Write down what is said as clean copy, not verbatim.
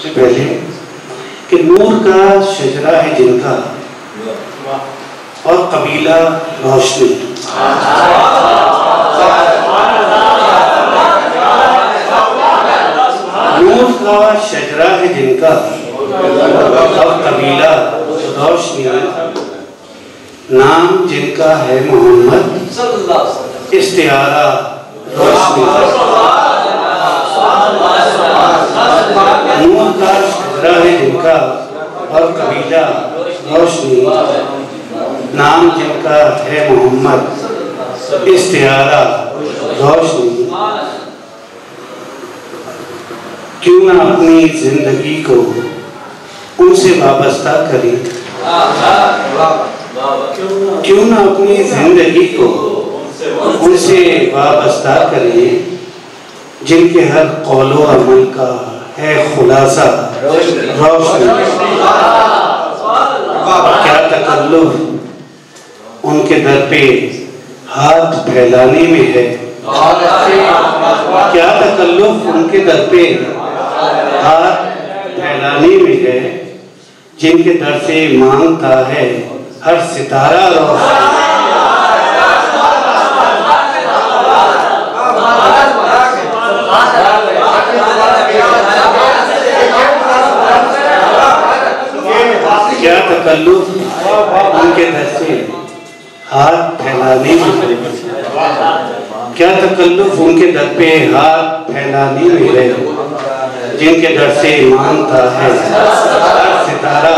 सबसे पहले कि नूर का शजरा है जिनका और कबीला रोशनी। नूर का शजरा है जिनका और कबीला रोशनी, नाम जिनका है मोहम्मद, इस्तिआरा रोशनी। नूर का शजरा है जिनका और कबीला रोशनी, नाम जिनका है मोहम्मद, इस्तिआरा रोशनी। क्यों ना अपनी जिंदगी को उनसे वाबस्ता करें, क्यों ना अपनी जिंदगी को उनसे वाबस्ता करें, जिनके हर कौलो अमल का है खुलासा रोशनी। क्या तकल्लुफ उनके दर पे हाथ फैलाने में है, क्या तकल्लुफ उनके दर पे हाथ फैलाने में है, जिनके दर से मांगता है हर सितारा रोशनी। क्या तकल्लुफ उनके दर से हाथ फैलाने में, क्या तकल्लुफ उनके दर पे हाथ फैलाने में है, जिनके दर से मांगता है सितारा।